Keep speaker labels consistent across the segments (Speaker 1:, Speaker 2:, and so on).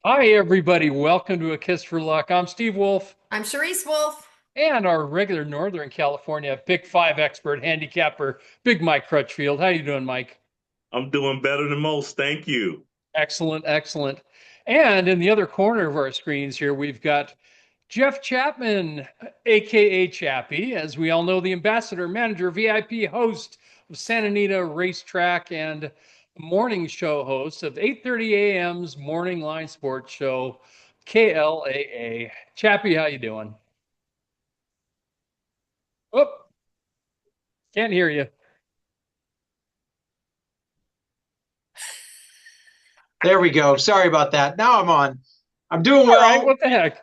Speaker 1: Hi, everybody. Welcome to A Kiss for Luck. I'm Steve Wolf
Speaker 2: I'm Charisse Wolf.
Speaker 1: and our regular Northern California Pick Five expert handicapper, Big Mike Crutchfield. How you doing, Mike?
Speaker 3: I'm doing better than most. Thank you.
Speaker 1: Excellent, excellent. And in the other corner of our screens here, we've got Jeff Chapman, aka Chappy, as we all know, the ambassador, manager, VIP host of Santa Anita Racetrack and morning show host of 8:30 a.m.'s Morning Line Sports Show, KLAA. Chappy, how you doing? Oh, can't hear you.
Speaker 4: There we go. Sorry about that. Now I'm on. I'm doing
Speaker 1: All right,
Speaker 4: well.
Speaker 1: what the heck?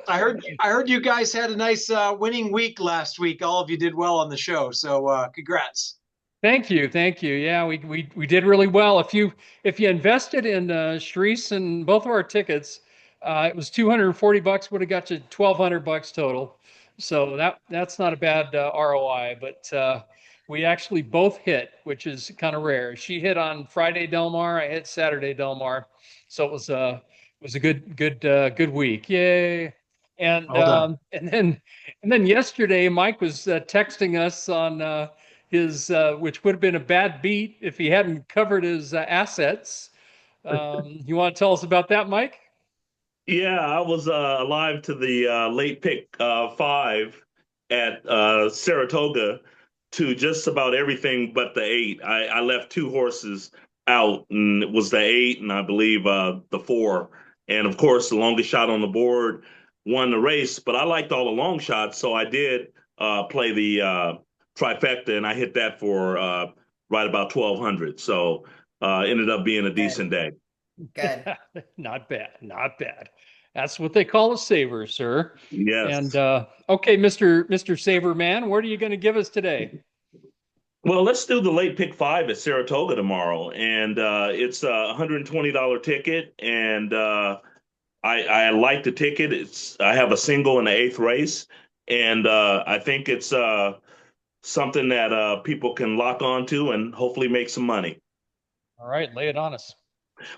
Speaker 4: I heard you guys had a nice winning week last week. All of you did well on the show. So congrats.
Speaker 1: Thank you, thank you. Yeah, we did really well. If you invested in Charisse and both of our tickets, it was $240. Would have got you $1,200 total. So that's not a bad ROI. But we actually both hit, which is kind of rare. She hit on Friday Del Mar. I hit Saturday Del Mar. So it was a good week. Yay! And
Speaker 4: Well done.
Speaker 1: um, and then and then yesterday, Mike was texting us on. His which would have been a bad beat if he hadn't covered his assets. You want to tell us about that, Mike?
Speaker 3: Yeah, I was alive to the late pick five at Saratoga to just about everything but the eight. I left two horses out, and it was the eight and I believe the four. And of course, the longest shot on the board won the race. But I liked all the long shots, so I did play the trifecta, and I hit that for right about 1,200. So ended up being a
Speaker 2: Good.
Speaker 3: decent day.
Speaker 2: Good.
Speaker 1: Not bad, not bad. That's what they call a saver, sir. And
Speaker 3: Yes.
Speaker 1: okay, Mister Saver Man, what are you going to give us today?
Speaker 3: Well, let's do the late pick five at Saratoga tomorrow, and it's a $120 ticket, and I like the ticket. It's I have a single in the eighth race, and I think it's something that people can lock onto and hopefully make some money.
Speaker 1: All right, lay it on us.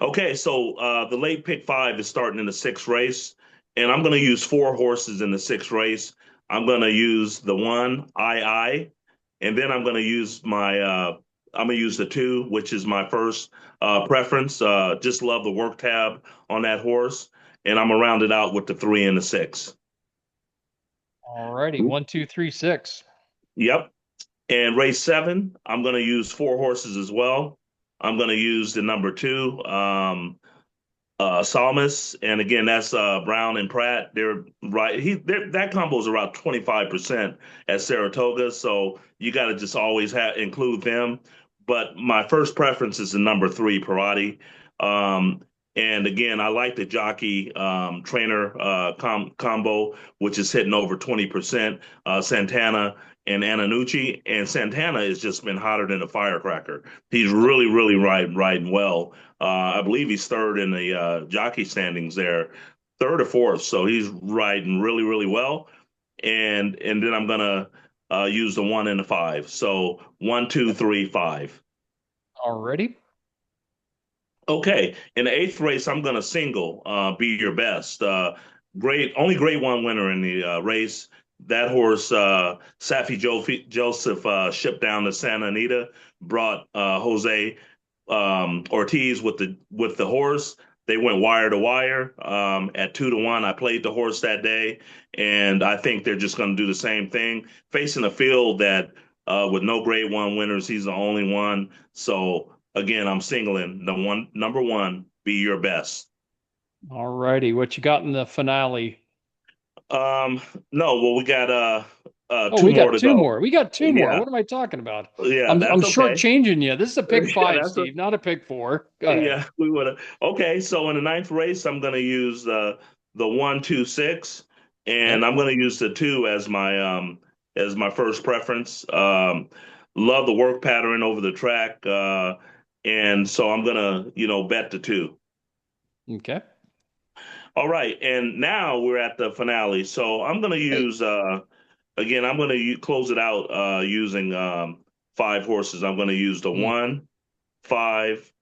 Speaker 3: Okay, so the late pick five is starting in the sixth race, and I'm going to use four horses in the sixth race. I'm going to use the one I, and then I'm going to use the two, which is my first preference. Just love the work tab on that horse, and I'm gonna round it out with the three and the six.
Speaker 1: All righty, 1, 2, 3, 6.
Speaker 3: Yep. And race seven, I'm going to use four horses as well. I'm going to use the number two. Salmus, and again, that's Brown and Pratt. They're right. That combo is around 25% at Saratoga, so you got to just always have include them. But my first preference is the number three, Parati. Um, and again, I like the jockey trainer combo, which is hitting over 20%. Santana and Antonucci, and Santana has just been hotter than a firecracker. He's really riding well. I believe he's third in the jockey standings there, third or fourth. So he's riding really well. And then I'm gonna use the one and the five. So one, two, three, five.
Speaker 1: All righty.
Speaker 3: Okay. In the eighth race, I'm gonna single. Be your best. Only grade one winner in the race. That horse, Joseph, shipped down to Santa Anita, brought Jose Ortiz with the horse. They went wire to wire at 2-1. I played the horse that day, and I think they're just going to do the same thing. Facing a field that with no grade one winners, he's the only one. So again, I'm singling the one number one. Be your best.
Speaker 1: All righty, what you got in the finale?
Speaker 3: Um, no, well, we got
Speaker 1: Oh,
Speaker 3: two
Speaker 1: we
Speaker 3: more
Speaker 1: got
Speaker 3: to
Speaker 1: two
Speaker 3: go.
Speaker 1: more. We got two more.
Speaker 3: Yeah,
Speaker 1: What am I talking about?
Speaker 3: yeah,
Speaker 1: I'm
Speaker 3: that's okay.
Speaker 1: shortchanging you. This is a pick
Speaker 3: Yeah,
Speaker 1: five,
Speaker 3: that's
Speaker 1: Steve, not a pick four. Go ahead.
Speaker 3: Yeah, we would have. Okay, so in the ninth race, I'm going to use the 1, 2, 6, and
Speaker 1: Yep.
Speaker 3: I'm going to use the two as my first preference. Love the work pattern over the track, and so I'm gonna bet the two.
Speaker 1: Okay.
Speaker 3: All right, and now we're at the finale. So I'm going to
Speaker 1: Hey.
Speaker 3: use again. I'm going to close it out using five horses. I'm going to use the
Speaker 1: Mm.
Speaker 3: 1, 5,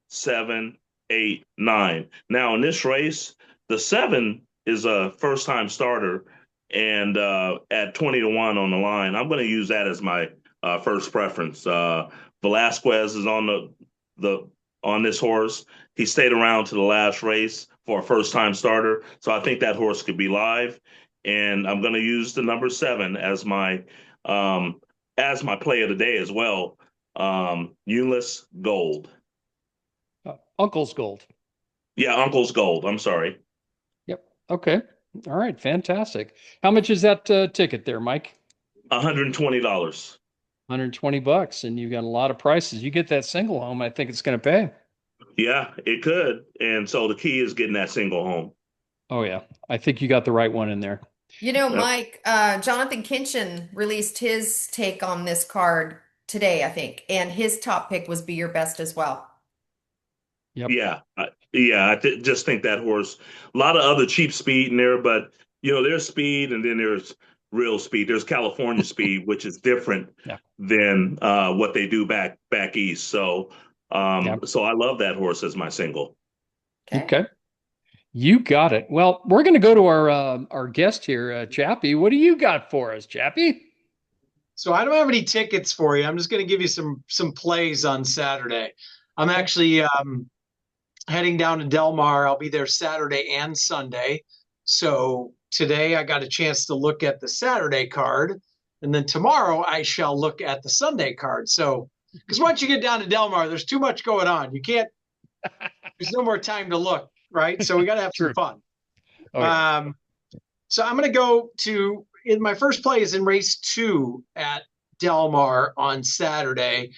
Speaker 3: 7. 8, 9. Now in this race, the 7 is a first time starter, and at 20 to 1 on the line, I'm going to use that as my first preference. Velasquez is on the on this horse. He stayed around to the last race for a first time starter, so I think that horse could be live, and I'm going to use the number 7 as my play of the day as well. Eunice Gold.
Speaker 1: Uncle's Gold.
Speaker 3: Yeah, Uncle's Gold. I'm sorry.
Speaker 1: Yep. Okay. All right. Fantastic. How much is that ticket there, Mike?
Speaker 3: $120.
Speaker 1: 120 bucks, and you got a lot of prices. You get that single home, I think it's going to pay.
Speaker 3: Yeah, it could. And so the key is getting that single home.
Speaker 1: Oh yeah. I think you got the right one in there.
Speaker 2: You know,
Speaker 3: Yep.
Speaker 2: Mike, Jonathan Kinchin released his take on this card today, I think, and his top pick was Be Your Best as well.
Speaker 1: Yep.
Speaker 3: Yeah. Just think that horse, a lot of other cheap speed in there, but there's speed and then there's real speed. There's California speed, which is different
Speaker 1: Yeah.
Speaker 3: than what they do back east. So
Speaker 1: Yeah.
Speaker 3: so I love that horse as my single.
Speaker 1: Okay. You got it. Well, we're going to go to our guest here, Chappy. What do you got for us, Chappy?
Speaker 4: So I don't have any tickets for you. I'm just going to give you some plays on Saturday. I'm actually heading down to Del Mar. I'll be there Saturday and Sunday. So today I got a chance to look at the Saturday card, and then tomorrow I shall look at the Sunday card. So, because once you get down to Del Mar, there's too much going on. You can't. There's no more time to look, right? So we got to have some fun.
Speaker 1: Oh, yeah.
Speaker 4: So I'm going to go to. In my first play is in race 2 at Del Mar on Saturday.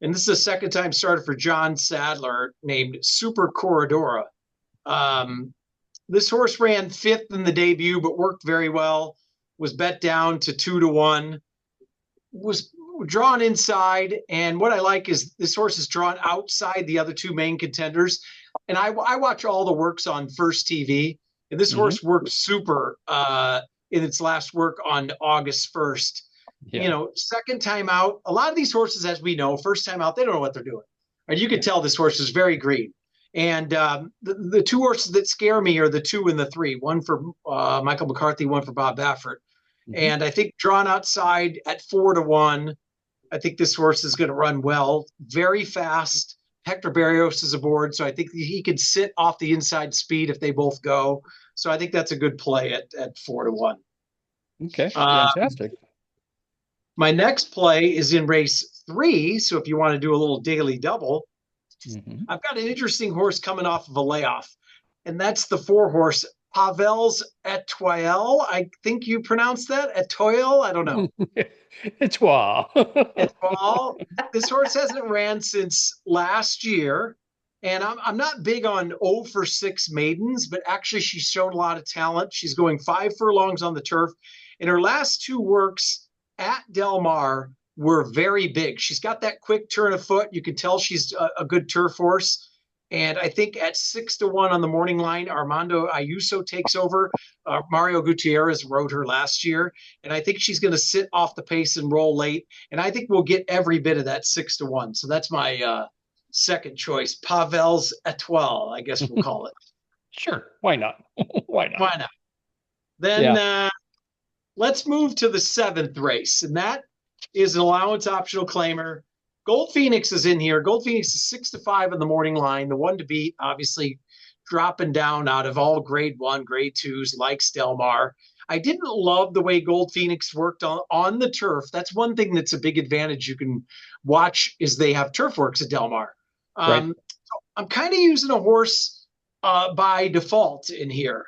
Speaker 4: And this is a second time starter for John Sadler named Super Corridora. This horse ran 5th in the debut, but worked very well, was bet down to 2 to 1, was drawn inside. And what I like is this horse is drawn outside the other 2 main contenders. And I watch all the works on First TV, and this horse worked super in its last work on August 1st.
Speaker 1: Yeah.
Speaker 4: Second time out, a lot of these horses, as we know, first time out, they don't know what they're doing. And you can tell this horse is very green. And the 2 horses that scare me are the 2 and the 3, one for Michael McCarthy, one for Bob Baffert. And I think drawn outside at 4 to 1, I think this horse is going to run well, very fast. Hector Berrios is aboard, so I think he could sit off the inside speed if they both go. So I think that's a good play at 4 to 1.
Speaker 1: Okay. Fantastic.
Speaker 4: My next play is in race 3. So if you want to do a little daily double, I've got an interesting horse coming off of a layoff, and that's the 4 horse Pavel's Etoile. I think you pronounce that Etoile. I don't know.
Speaker 1: Etoile.
Speaker 4: Etoile. This horse hasn't ran since last year, and I'm not big on 0 for 6 maidens, but actually she's shown a lot of talent. She's going 5 furlongs on the turf, and her last 2 works at Del Mar were very big. She's got that quick turn of foot. You can tell she's a good turf horse. And I think at 6 to 1 on the morning line, Armando Ayuso takes over. Mario Gutierrez rode her last year. And I think she's going to sit off the pace and roll late. And I think we'll get every bit of that 6 to 1. So that's my second choice. Pavel's Etoile, I guess we'll call it.
Speaker 1: Sure. Why not? Why not?
Speaker 4: Why not? Then let's move to the 7th race. And that is an allowance optional claimer. Gold Phoenix is in here. Gold Phoenix is 6 to 5 on the morning line. The one to beat, obviously dropping down out of all grade 1, grade 2s, like Del Mar. I didn't love the way Gold Phoenix worked on the turf. That's one thing that's a big advantage you can watch is they have turf works at Del Mar.
Speaker 1: Right.
Speaker 4: So I'm kind of using a horse by default in here.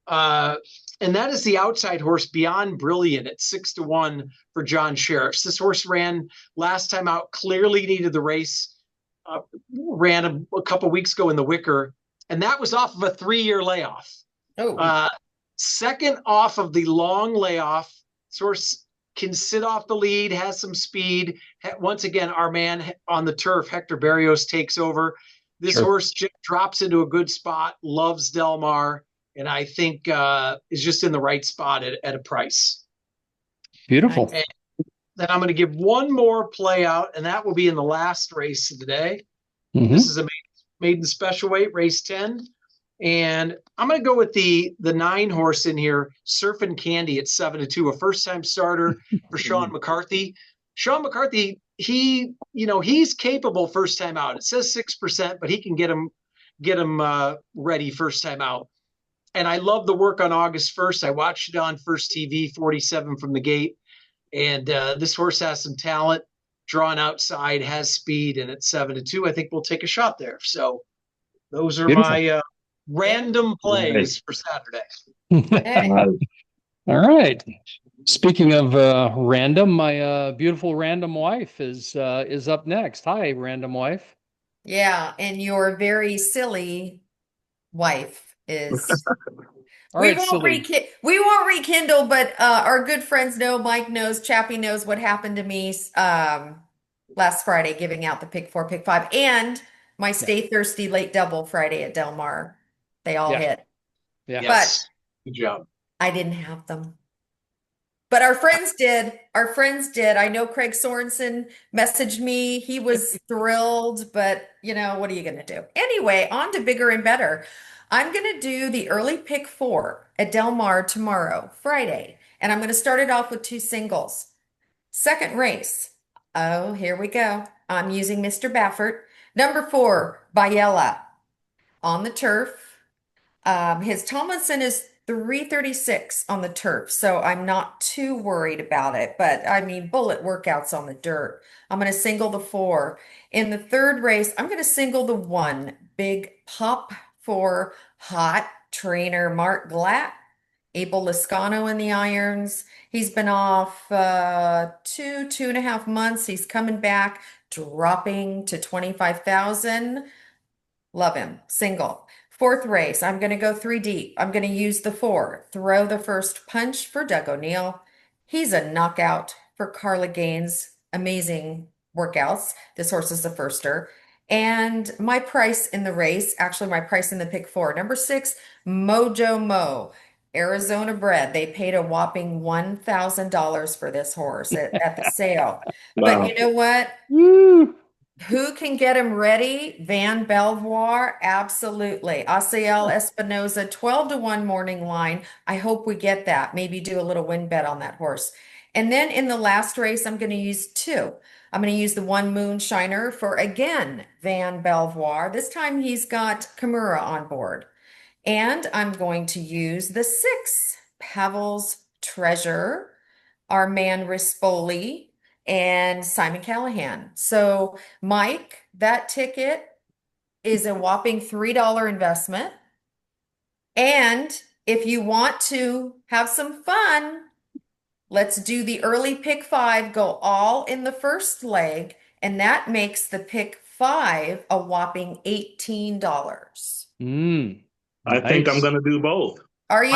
Speaker 4: And that is the outside horse Beyond Brilliant at 6 to 1 for John Sheriffs. This horse ran last time out, clearly needed the race, ran a couple weeks ago in the Wicker, and that was off of a 3-year layoff. Second off of the long layoff. This horse can sit off the lead, has some speed. Once again, our man on the turf, Hector Berrios, takes over. This horse drops into a good spot, loves Del Mar, and I think is just in the right spot at a price.
Speaker 1: Beautiful.
Speaker 4: And then I'm going to give one more play out, and that will be in the last race of the day. This is a maiden special weight, race 10. And I'm going to go with the 9 horse in here, Surfing Candy at 7-2, a first-time starter for Sean McCarthy. Sean McCarthy, he's capable first time out. It says 6%, but he can get him ready first time out. And I love the work on August 1st. I watched it on First TV, 47 from the gate. And this horse has some talent, drawn outside, has speed, and at 7-2, I think we'll take a shot there. So those are
Speaker 1: Beautiful.
Speaker 4: my random plays for Saturday.
Speaker 2: Hey.
Speaker 1: All right. Speaking of random, my beautiful random wife is up next. Hi, random wife.
Speaker 2: Yeah, and your very silly wife is.
Speaker 1: All right, silly.
Speaker 2: We won't rekindle, but our good friends know, Mike knows, Chappy knows what happened to me last Friday, giving out the pick 4, pick 5, and my Stay Thirsty late double Friday at Del Mar. They all hit.
Speaker 1: Yeah.
Speaker 4: Yes. Good job.
Speaker 2: I didn't have them. But our friends did. Our friends did. I know Craig Sorensen messaged me. He was thrilled, but what are you going to do? Anyway, on to bigger and better. I'm going to do the early pick 4 at Del Mar tomorrow, Friday. And I'm going to start it off with 2 singles. Second race. Oh, here we go. I'm using Mr. Baffert. Number 4, Biella on the turf. His Tomlinson is 336 on the turf, so I'm not too worried about it. But I mean, bullet workouts on the dirt. I'm going to single the 4. In the third race, I'm going to single the 1, Big Pop for Hot Trainer Mark Glatt. Abel Lascano in the irons. He's been off 2.5 months. He's coming back, dropping to 25,000. Love him. Single. Fourth race, I'm going to go 3 deep. I'm going to use the 4. Throw the first punch for Doug O'Neill. He's a knockout for Carla Gaines. Amazing workouts. This horse is a firster. And my price in the race, actually my price in the pick 4, number 6, Mojo Mo, Arizona bred. They paid a whopping $1,000 for this horse at the sale.
Speaker 3: Wow.
Speaker 2: But you know what?
Speaker 1: Woo.
Speaker 2: Who can get him ready? Van Belvoir, absolutely. Asiel Espinoza, 12-1 morning line. I hope we get that. Maybe do a little win bet on that horse. And then in the last race, I'm going to use 2. I'm going to use the 1 Moonshiner for, again, Van Belvoir. This time he's got Kimura on board. And I'm going to use the 6, Pavel's Treasure, Armand Rispoli, and Simon Callahan. So, Mike, that ticket is a whopping $3 investment. And if you want to have some fun, let's do the early pick 5, go all in the first leg, and that makes the pick 5 a whopping $18.
Speaker 3: I think I'm going to do both.
Speaker 2: Are you?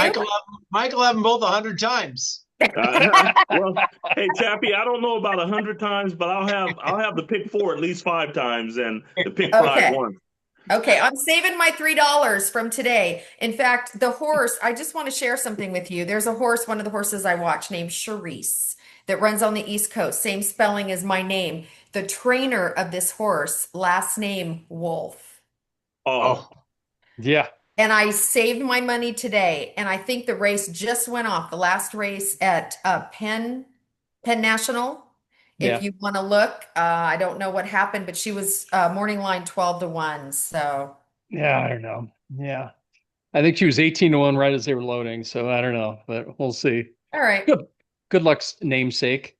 Speaker 4: Michael have them both 100 times.
Speaker 3: Well, hey Chappy, I don't know about 100 times, but I'll have the pick 4 at least 5 times and the pick 5 once.
Speaker 2: Okay, I'm saving my $3 from today. In fact, the horse, I just want to share something with you. There's a horse, one of the horses I watch, named Charisse, that runs on the East Coast, same spelling as my name. The trainer of this horse, last name Wolf.
Speaker 3: Oh.
Speaker 1: Yeah.
Speaker 2: And I saved my money today, and I think the race just went off, the last race at Penn National. If you want to look, I don't know what happened, but she was morning line 12-1. So
Speaker 1: yeah, I don't know. Yeah, I think she was 18-1 right as they were loading. So I don't know, but we'll see.
Speaker 2: All right.
Speaker 1: Good luck, namesake.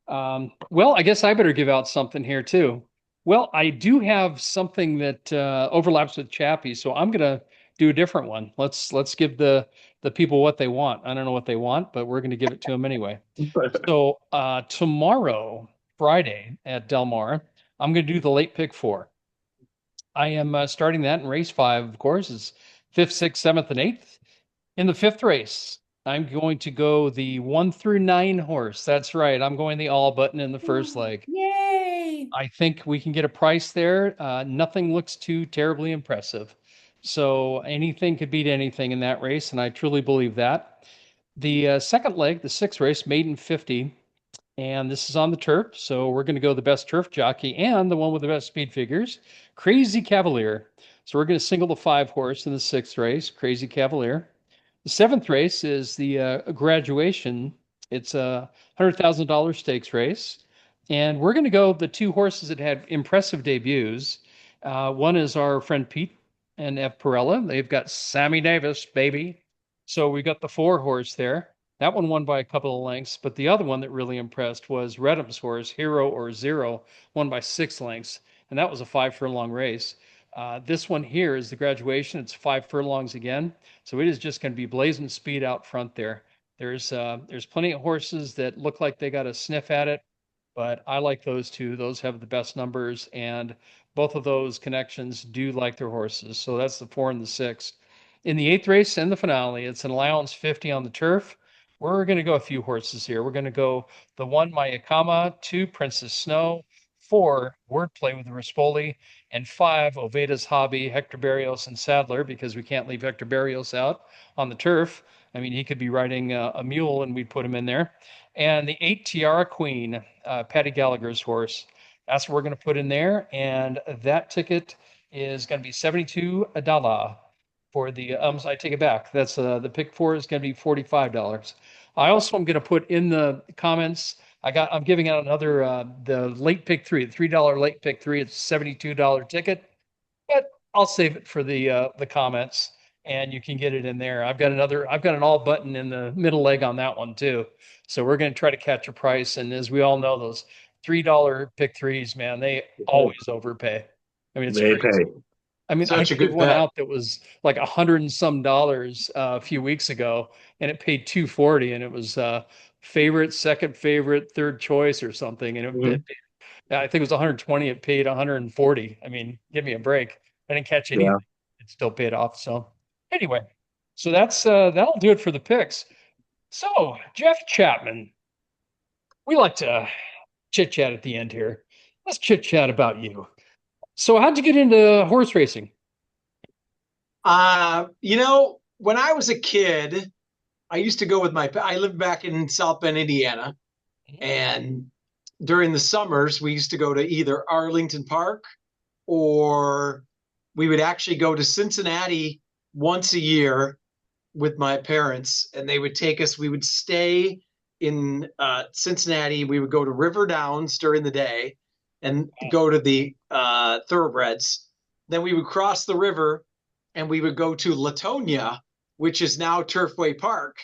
Speaker 1: Well, I guess I better give out something here too. Well, I do have something that overlaps with Chappie, so I'm gonna do a different one. Let's give the people what they want. I don't know what they want, but we're going to give it to them anyway. So tomorrow, Friday at Del Mar, I'm going to do the late pick 4. I am starting that in race 5, of course, is 5th, 6th, 7th, and 8th. In the 5th race, I'm going to go the 1 through 9 horse. That's right. I'm going the all button in the first leg.
Speaker 2: Yay!
Speaker 1: I think we can get a price there. Nothing looks too terribly impressive. So anything could beat anything in that race, and I truly believe that. The second leg, the 6th race, maiden 50, and this is on the turf, so we're going to go the best turf jockey and the one with the best speed figures, Crazy Cavalier. So we're going to single the 5 horse in the 6th race, Crazy Cavalier. The 7th race is the graduation. It's a $100,000 stakes race. And we're going to go the 2 horses that had impressive debuts. One is our friend Pete and F. Perella. They've got Sammy Davis, baby. So we got the 4 horse there. That one won by a couple of lengths, but the other one that really impressed was Redham's horse, Hero or Zero, won by 6 lengths, and that was a 5 furlong race. This one here is the graduation. It's 5 furlongs again, so it is just going to be blazing speed out front there. There's plenty of horses that look like they got a sniff at it, but I like those 2. Those have the best numbers, and both of those connections do like their horses. So that's the 4 and the 6. In the 8th race and the finale, it's an allowance 50 on the turf. We're going to go a few horses here. We're going to go the 1 Mayakama, 2 Princess Snow, 4 Wordplay with the Rispoli, and 5 Oveda's Hobby, Hector Barrios and Sadler, because we can't leave Hector Barrios out on the turf. I mean, he could be riding a mule and we'd put him in there. And the 8 Tiara Queen, Patty Gallagher's horse. That's what we're going to put in there. And that ticket is going to be $72 for the I take it back. That's the pick 4 is going to be $45. I also am going to put in the comments. I'm giving out another the late pick 3, the $3 late pick 3. It's $72 ticket, but I'll save it for the comments, and you can get it in there. I've got an all button in the middle leg on that one too. So we're going to try to catch a price. And as we all know, those $3 pick 3s, man, they always overpay. I mean, it's
Speaker 3: They
Speaker 1: crazy.
Speaker 3: pay.
Speaker 1: I mean, I
Speaker 4: Such a
Speaker 1: gave
Speaker 4: good
Speaker 1: one
Speaker 4: bet.
Speaker 1: out that was like $100 and some a few weeks ago, and it paid $240, and it was favorite, second favorite, third choice or something, and
Speaker 3: Mhm.
Speaker 1: I think it was 120. It paid 140. I mean, give me a break. I didn't catch anything.
Speaker 3: Yeah.
Speaker 1: It still paid off. So anyway, so that'll do it for the picks. So Jeff Chapman, we like to chit chat at the end here. Let's chit chat about you. So how'd you get into horse racing?
Speaker 4: When I was a kid, I used to go with I lived back in South Bend, Indiana, and during the summers, we used to go to either Arlington Park or we would actually go to Cincinnati once a year with my parents, and they would take us. We would stay in Cincinnati. We would go to River Downs during the day and go to the thoroughbreds. Then we would cross the river and we would go to Latonia, which is now Turfway Park,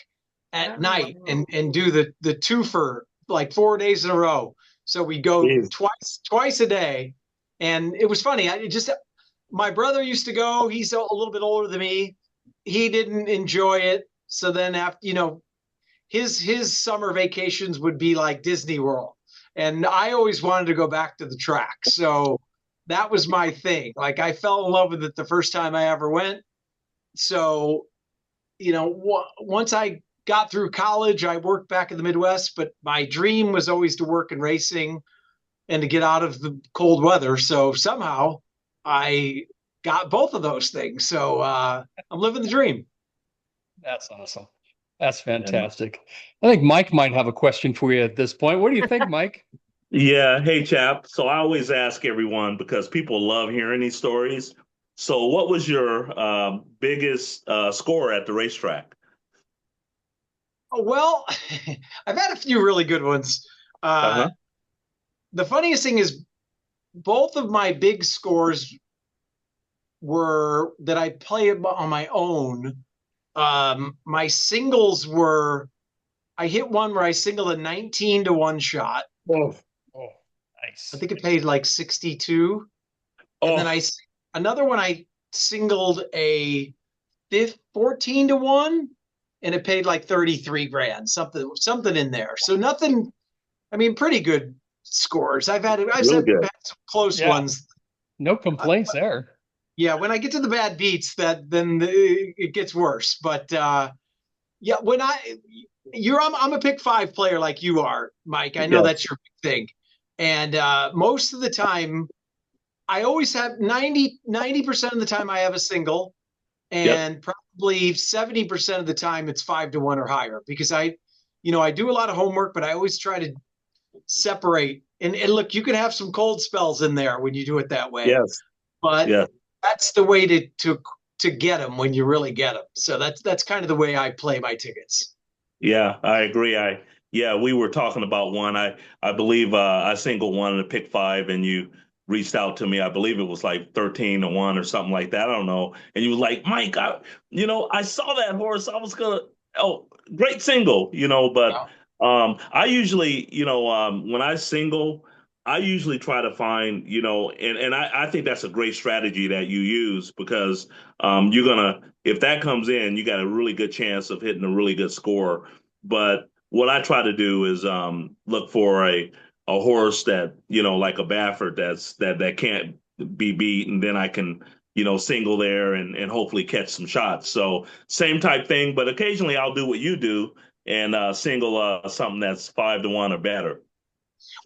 Speaker 4: at night and do the two for like 4 days in a row. So we go
Speaker 3: Jeez.
Speaker 4: twice a day, and it was funny. My brother used to go. He's a little bit older than me. He didn't enjoy it. So then after, his summer vacations would be like Disney World. And I always wanted to go back to the track. So that was my thing. Like I fell in love with it the first time I ever went. So, once I got through college, I worked back in the Midwest, but my dream was always to work in racing and to get out of the cold weather. So somehow I got both of those things. So I'm living the dream.
Speaker 1: That's awesome. That's fantastic. I think Mike might have a question for you at this point. What do you think, Mike?
Speaker 3: Yeah. Hey, Chap. So I always ask everyone because people love hearing these stories. So what was your biggest score at the racetrack?
Speaker 4: Oh, well, I've had a few really good ones.
Speaker 3: Uh-huh.
Speaker 4: The funniest thing is both of my big scores were that I play on my own. My singles were, I hit one where I singled a 19 to 1 shot.
Speaker 1: Oh, nice.
Speaker 4: I think it paid like 62. And then another one I singled a 14 to 1 and it paid like 33 grand, something in there. So nothing, I mean, pretty good scores. I've had some close ones.
Speaker 1: No complaints there.
Speaker 4: Yeah, when I get to the bad beats, then it gets worse. But yeah, I'm a pick 5 player like you are, Mike. I know that's your thing. And most of the time, I always have 90% of the time I have a single, and probably 70% of the time it's 5 to 1 or higher because I do a lot of homework, but I always try to separate. And look, you can have some cold spells in there when you do it that way.
Speaker 3: Yes.
Speaker 4: But that's the way to get them when you really get them. So that's kind of the way I play my tickets.
Speaker 3: Yeah, I agree. Yeah, we were talking about one. I believe I single one in the pick five, and you reached out to me. I believe it was like 13-1 or something like that. I don't know. And you were like, Mike, I saw that horse. I was gonna, oh, great single, but
Speaker 4: Yeah.
Speaker 3: I usually, when I single, I usually try to find, and I think that's a great strategy that you use because you're gonna, if that comes in, you got a really good chance of hitting a really good score. But what I try to do is look for a horse that, like a Baffert that can't be beat, and then I can, single there and hopefully catch some shots. So same type thing, but occasionally I'll do what you do and single something that's 5-1 or better.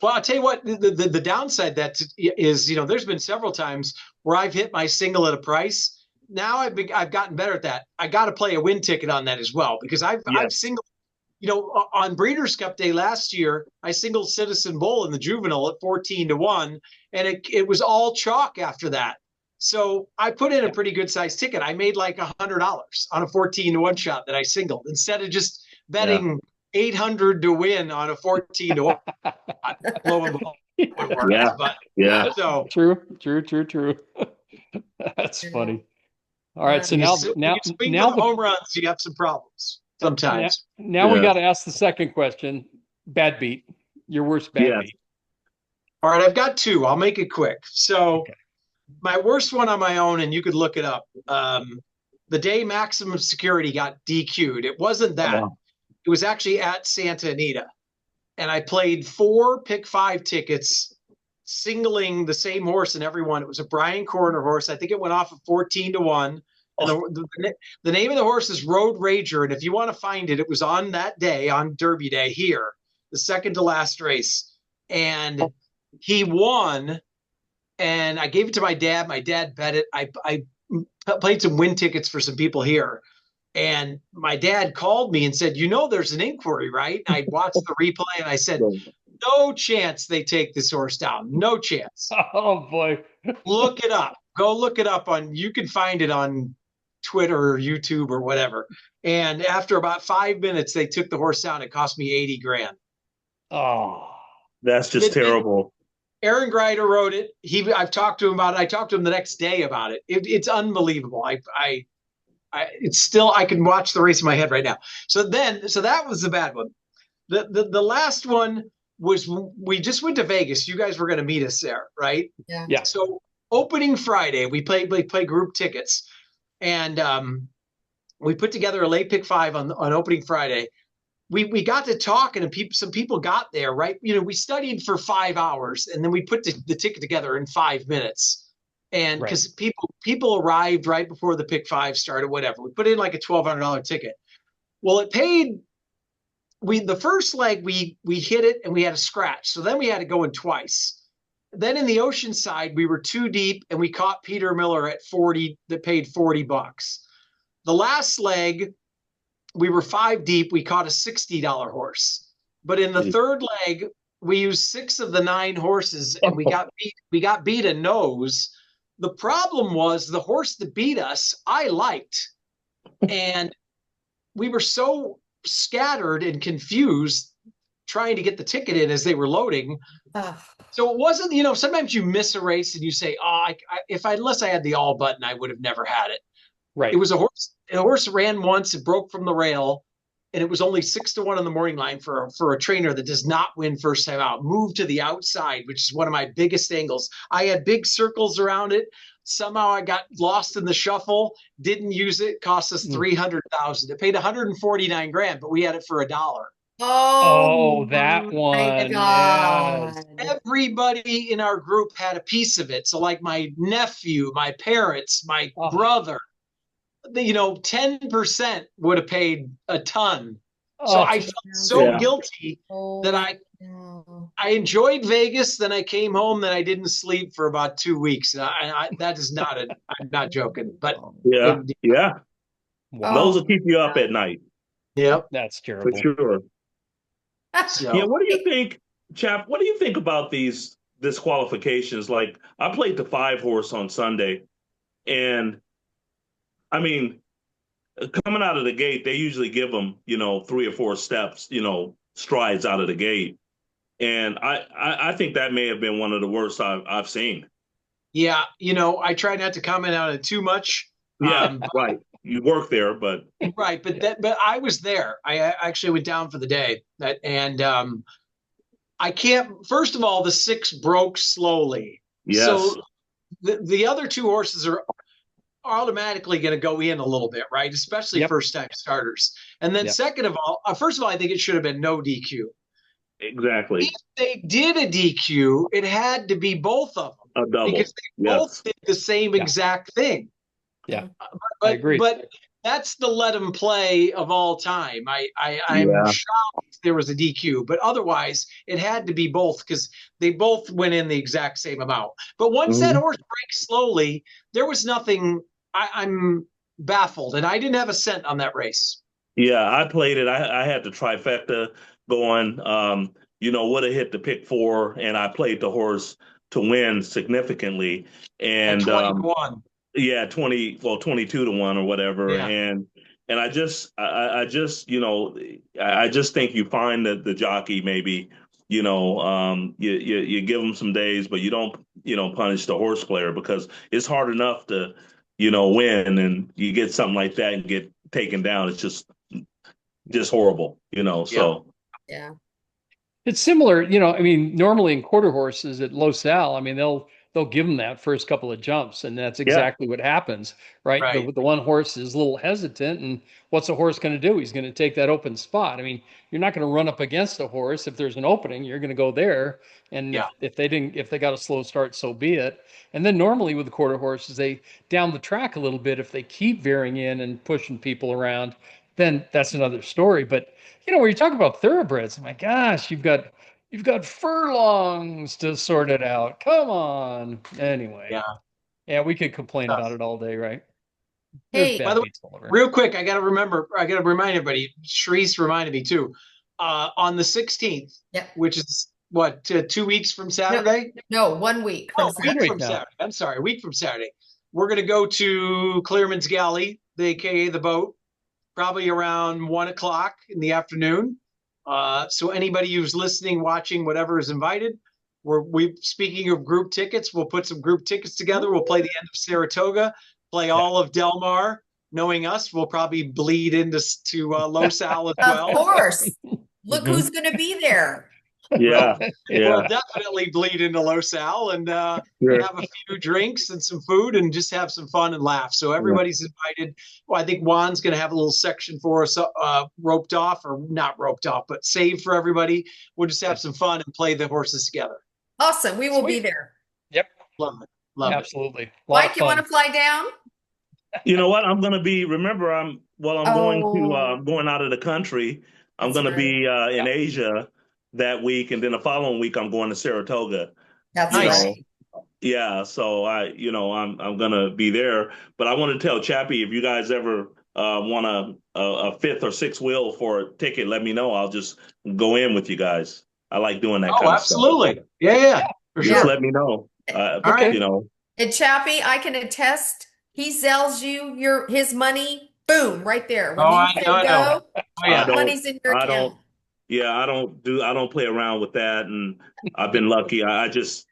Speaker 4: Well, I'll tell you what, the downside that is, there's been several times where I've hit my single at a price. Now I've gotten better at that. I got to play a win ticket on that as well because I've
Speaker 3: Yes.
Speaker 4: singled, on Breeders' Cup Day last year, I singled Citizen Bull in the juvenile at 14-1, and it was all chalk after that. So I put in a pretty good sized ticket. I made like $100 on a 14-1 shot that I singled instead of just betting 800 to win on a 14-1. Low and would work,
Speaker 3: Yeah.
Speaker 4: but
Speaker 3: Yeah.
Speaker 4: so
Speaker 1: True. That's funny. All right, so
Speaker 4: when
Speaker 1: now
Speaker 4: you swing
Speaker 1: now
Speaker 4: for the home runs, you have some problems sometimes.
Speaker 1: now we
Speaker 3: Yeah.
Speaker 1: got to ask the second question. Bad beat. Your worst bad
Speaker 3: Yes.
Speaker 1: beat.
Speaker 4: All right, I've got two. I'll make it quick. So
Speaker 1: Okay.
Speaker 4: my worst one on my own, and you could look it up. The day Maximum Security got DQ'd, it wasn't that.
Speaker 3: Oh.
Speaker 4: It was actually at Santa Anita. And I played 4 pick 5 tickets, singling the same horse in every one. It was a Brian Corner horse. I think it went off of 14-1. And the name of the horse is Road Rager. And if you want to find it, it was on that day, on Derby Day here, the second to last race. And he won. And I gave it to my dad. My dad bet it. I played some win tickets for some people here. And my dad called me and said, there's an inquiry, right? And I watched the replay and I said, no chance they take this horse down. No chance.
Speaker 1: Oh boy.
Speaker 4: Look it up. Go look it up you can find it on Twitter or YouTube or whatever. And after about 5 minutes, they took the horse down. It cost me 80 grand.
Speaker 1: Oh.
Speaker 3: That's just terrible.
Speaker 4: Aaron Greider wrote it. I've talked to him about it. I talked to him the next day about it. It's unbelievable. It's still, I can watch the race in my head right now. So that was the bad one. The last one was, we just went to Vegas. You guys were going to meet us there, right?
Speaker 2: Yeah.
Speaker 4: So opening Friday, we play group tickets, and we put together a late pick 5 on opening Friday. We got to talk, and some people got there, right? We studied for 5 hours, and then we put the ticket together in 5 minutes. And because people arrived right before the pick 5 started, whatever. We put in like a $1,200 ticket. Well, it paid. The first leg we hit it and we had a scratch. So then we had to go in twice. Then in the Oceanside, we were 2 deep and we caught Peter Miller at 40 that paid $40. The last leg, we were 5 deep. We caught a $60 horse. But in the third leg, we used 6 of the 9 horses and we got beat a nose. The problem was the horse that beat us, I liked. And we were so scattered and confused trying to get the ticket in as they were loading. So it wasn't, sometimes you miss a race and you say, unless I had the all button, I would have never had it.
Speaker 1: Right.
Speaker 4: It was a horse ran once, it broke from the rail, and it was only 6-1 on the morning line for a trainer that does not win first time out. Moved to the outside, which is one of my biggest angles. I had big circles around it. Somehow I got lost in the shuffle, didn't use it, cost us $300,000. It paid 149 grand, but we had it for $1.
Speaker 1: Oh, that
Speaker 2: my
Speaker 1: one.
Speaker 2: God.
Speaker 1: Yes.
Speaker 4: Everybody in our group had a piece of it. So like my nephew, my parents, my brother, 10% would have paid a ton. So I felt so guilty that I enjoyed Vegas. Then I came home. Then I didn't sleep for about 2 weeks. That is not I'm not joking. But
Speaker 3: yeah.
Speaker 1: Wow.
Speaker 3: Those will keep you up at night.
Speaker 4: Yep,
Speaker 1: that's terrible.
Speaker 3: For sure.
Speaker 4: So,
Speaker 3: yeah. What do you think, Chap? What do you think about these disqualifications? Like I played the 5 horse on Sunday, And I mean, coming out of the gate, they usually give them, 3 or 4 steps, strides out of the gate. And I think that may have been one of the worst I've seen.
Speaker 4: Yeah, I try not to comment on it too much.
Speaker 3: Yeah, right. You work there, but
Speaker 4: Right, but
Speaker 1: Yeah.
Speaker 4: but I was there. I actually went down for the day. And I can't. First of all, the 6 broke slowly,
Speaker 3: yes.
Speaker 4: so the other 2 horses are automatically going to go in a little bit, right? Especially
Speaker 1: Yep.
Speaker 4: first time starters. And then
Speaker 1: Yep.
Speaker 4: second of all, first of all, I think it should have been no DQ. If
Speaker 3: Exactly.
Speaker 4: they did a DQ, it had to be both of them
Speaker 3: A
Speaker 4: because
Speaker 3: double.
Speaker 4: they both
Speaker 3: Yes.
Speaker 4: did the same
Speaker 1: Yeah.
Speaker 4: exact thing.
Speaker 1: Yeah. I
Speaker 4: But
Speaker 1: agree.
Speaker 4: that's the let them play of all time. I'm
Speaker 3: Yeah.
Speaker 4: shocked there was a DQ, but otherwise it had to be both because they both went in the exact same amount. But once that
Speaker 3: Mhm.
Speaker 4: horse breaks slowly, there was nothing. I'm baffled, and I didn't have a cent on that race.
Speaker 3: Yeah, I played it. I had the trifecta going. Would have hit the pick 4, and I played the horse to win significantly.
Speaker 4: At
Speaker 3: And
Speaker 4: 21.
Speaker 3: yeah, 22 to 1 or whatever.
Speaker 4: Yeah.
Speaker 3: And I just think you find the jockey maybe, you give them some days, but you don't, punish the horse player because it's hard enough to, win, and you get something like that and get taken down. It's just horrible,
Speaker 4: Yeah.
Speaker 3: so
Speaker 2: Yeah.
Speaker 1: It's similar, I mean, normally in quarter horses at Los Al, I mean, they'll give them that first couple of jumps, and that's
Speaker 3: yeah,
Speaker 1: exactly what happens, right?
Speaker 4: Right.
Speaker 1: The one horse is a little hesitant, and what's a horse going to do? He's going to take that open spot. I mean, you're not going to run up against a horse if there's an opening. You're going to go there, and
Speaker 4: Yeah.
Speaker 1: if they got a slow start, so be it. And then normally with the quarter horses, they down the track a little bit. If they keep veering in and pushing people around, then that's another story. But when you talk about thoroughbreds, my gosh, you've got furlongs to sort it out. Come on. Anyway,
Speaker 4: Yeah.
Speaker 1: yeah, we could complain about it all day, right? There's
Speaker 2: Hey,
Speaker 4: By
Speaker 1: bad
Speaker 4: the way,
Speaker 1: beats all over.
Speaker 4: real quick, I got to remind everybody. Charisse reminded me too. On the 16th,
Speaker 2: Yep.
Speaker 4: which is what 2 weeks from Saturday.
Speaker 2: no, 1 week from
Speaker 4: Oh, a week
Speaker 2: Saturday.
Speaker 4: from
Speaker 1: now.
Speaker 4: Saturday. I'm sorry, a week from Saturday. We're going to go to Clearman's Galley, the AKA the boat, probably around 1 o'clock in the afternoon. So anybody who's listening, watching, whatever is invited. Speaking of group tickets, we'll put some group tickets together. We'll play the end of Saratoga, play all of Del Mar. Knowing us, we'll probably bleed into Los Al as
Speaker 2: Of
Speaker 4: well.
Speaker 2: course. Look
Speaker 1: Mhm.
Speaker 2: who's going to be there.
Speaker 3: yeah,
Speaker 4: We'll
Speaker 3: yeah.
Speaker 4: definitely bleed into Los Al and
Speaker 3: Sure.
Speaker 4: have a few drinks and some food and just have some fun and laugh. So everybody's invited. Well, I think Juan's going to have a little section for us roped off, or not roped off, but saved for everybody. We'll just have some fun and play the horses together.
Speaker 2: Awesome. We will be
Speaker 1: Sweet.
Speaker 2: there.
Speaker 1: Yep,
Speaker 4: Love it. Love it.
Speaker 1: absolutely. A lot of
Speaker 2: Mike, you want
Speaker 1: fun.
Speaker 2: to fly down?
Speaker 3: You know what? I'm going to be. Remember, I'm
Speaker 2: Oh,
Speaker 3: going out of the country. I'm
Speaker 2: that's
Speaker 3: going to
Speaker 2: right.
Speaker 3: be in Asia that week, and then the following week I'm going to Saratoga.
Speaker 2: That's
Speaker 4: Nice.
Speaker 2: right.
Speaker 3: Yeah, so I'm going to be there. But I want to tell Chappie, if you guys ever want a fifth or sixth wheel for a ticket, let me know. I'll just go in with you guys. I like doing that
Speaker 4: Oh,
Speaker 3: kind of stuff.
Speaker 4: absolutely. Yeah, for
Speaker 3: Just
Speaker 4: sure.
Speaker 3: let me know.
Speaker 4: All right.
Speaker 2: And Chappie, I can attest, he sells you his money, boom, right there. When
Speaker 4: Oh,
Speaker 2: you
Speaker 4: I
Speaker 2: say
Speaker 4: know.
Speaker 2: go,
Speaker 4: Oh,
Speaker 3: I
Speaker 4: yeah.
Speaker 3: don't-
Speaker 2: money's in your
Speaker 3: I
Speaker 2: account.
Speaker 3: don't- Yeah, I don't play around with that, and I've been lucky. I just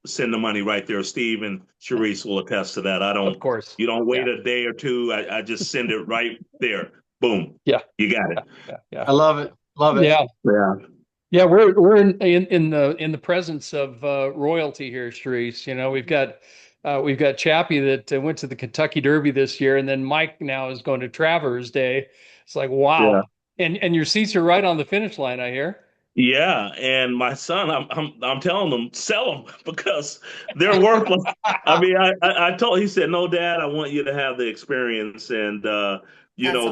Speaker 3: send the money right there. Steve and Charisse will attest to that.
Speaker 1: Of course.
Speaker 3: You don't wait a day or two. I just send it right there. Boom.
Speaker 1: Yeah.
Speaker 3: You got it.
Speaker 1: Yeah.
Speaker 4: I love it. Love it.
Speaker 1: Yeah.
Speaker 3: Yeah.
Speaker 1: Yeah, we're in the presence of royalty here, Charisse. We've got Chappie that went to the Kentucky Derby this year, and then Mike now is going to Travers Day. It's like, wow. And your seats are right on the finish line, I hear.
Speaker 3: Yeah, and my son, I'm telling them sell them because they're worthless. I mean, I told he said, no, Dad, I want you to have the experience, and
Speaker 2: That's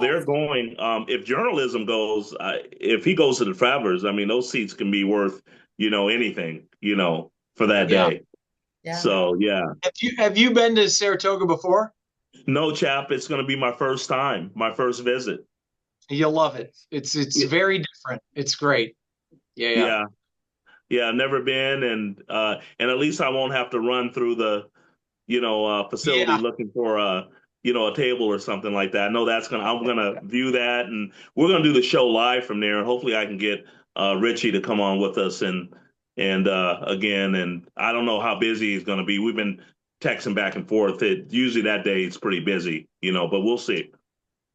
Speaker 3: they're
Speaker 2: awesome.
Speaker 3: going. If journalism goes, if he goes to the Travers, I mean, those seats can be worth anything for that
Speaker 4: Yeah.
Speaker 3: day.
Speaker 2: Yeah.
Speaker 3: So yeah,
Speaker 4: Have you been to Saratoga before?
Speaker 3: no, chap, it's going to be my first time, my first visit.
Speaker 4: You'll love it. It's
Speaker 3: Yeah.
Speaker 4: very different. It's great. Yeah.
Speaker 3: Yeah, never been, and at least I won't have to run through the facility
Speaker 4: Yeah.
Speaker 3: looking for a table or something like that. I know I'm gonna view that, and we're gonna do the show live from there, and hopefully I can get Richie to come on with us and again, and I don't know how busy he's gonna be. We've been texting back and forth. Usually that day it's pretty busy, but we'll see.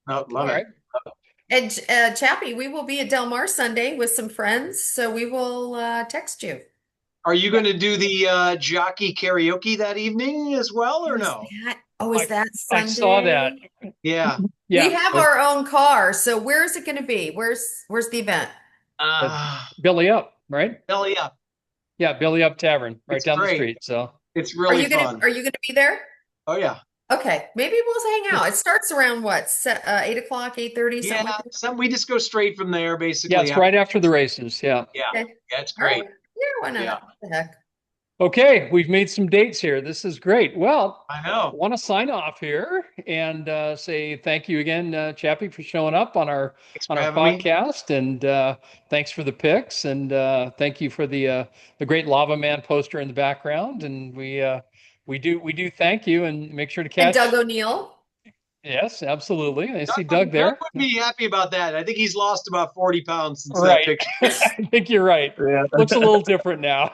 Speaker 4: Oh,
Speaker 1: All
Speaker 4: love
Speaker 1: right.
Speaker 4: it.
Speaker 2: And Chappie, we will be at Del Mar Sunday with some friends, so we will text you.
Speaker 4: Are you going to do the jockey karaoke that evening as well, or no?
Speaker 2: Is that
Speaker 1: I saw that.
Speaker 2: Sunday?
Speaker 4: Yeah.
Speaker 1: Yeah.
Speaker 2: We have our own car, so where's it going to be? Where's the event?
Speaker 1: Billy Up, right?
Speaker 4: Belly up.
Speaker 1: Yeah, Billy Up Tavern, right
Speaker 4: It's
Speaker 1: down the
Speaker 4: great.
Speaker 1: street. So
Speaker 4: It's really fun.
Speaker 2: Are you gonna be there?
Speaker 4: Oh yeah.
Speaker 2: Okay, maybe we'll hang out. It starts around what, 8 o'clock, 8:30, something
Speaker 4: Yeah.
Speaker 2: like that.
Speaker 4: We just go straight from there, basically.
Speaker 1: yeah, it's right after the races. Yeah.
Speaker 4: Yeah.
Speaker 2: Okay.
Speaker 4: Yeah, it's
Speaker 2: All right.
Speaker 4: great.
Speaker 2: Yeah, why not?
Speaker 4: Yeah.
Speaker 2: What the heck?
Speaker 1: Okay, we've made some dates here. This is great. Well,
Speaker 4: I
Speaker 1: I
Speaker 4: know.
Speaker 1: want to sign off here and say thank you again, Chappie, for showing up on our
Speaker 4: Thanks for having me.
Speaker 1: podcast, and thanks for the picks, and thank you for the great Lava Man poster in the background. And we do thank you, and make sure to
Speaker 2: And
Speaker 1: catch.
Speaker 2: Doug O'Neill.
Speaker 1: Yes, absolutely. I see Doug
Speaker 4: Doug
Speaker 1: there.
Speaker 4: would be happy about that. I think he's lost about 40 pounds since that
Speaker 1: Right.
Speaker 4: picture.
Speaker 1: I think you're right.
Speaker 3: Yeah.
Speaker 1: Looks a little different now,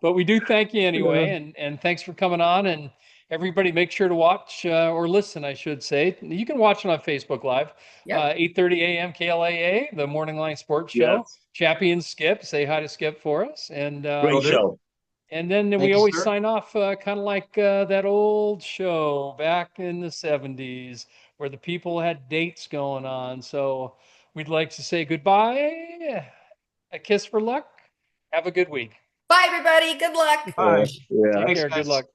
Speaker 1: but we do thank you anyway, and thanks for coming on. And everybody, make sure to watch or listen, I should say. You can watch it on Facebook Live,
Speaker 2: Yep.
Speaker 1: 8:30 a.m. KLAA, the Morning Line Sports Show.
Speaker 3: Yes.
Speaker 1: Chappy and Skip, say hi to Skip for us, and
Speaker 3: Great show.
Speaker 1: and then
Speaker 4: Thank
Speaker 1: we
Speaker 4: you,
Speaker 1: always
Speaker 4: sir.
Speaker 1: sign off kind of like that old show back in the 70s where the people had dates going on. So we'd like to say goodbye, a kiss for luck. Have a good week.
Speaker 2: Bye, everybody. Good luck.
Speaker 4: Bye.
Speaker 3: Yeah.
Speaker 1: Take
Speaker 4: Thanks,
Speaker 1: care. Good
Speaker 4: guys.
Speaker 1: luck.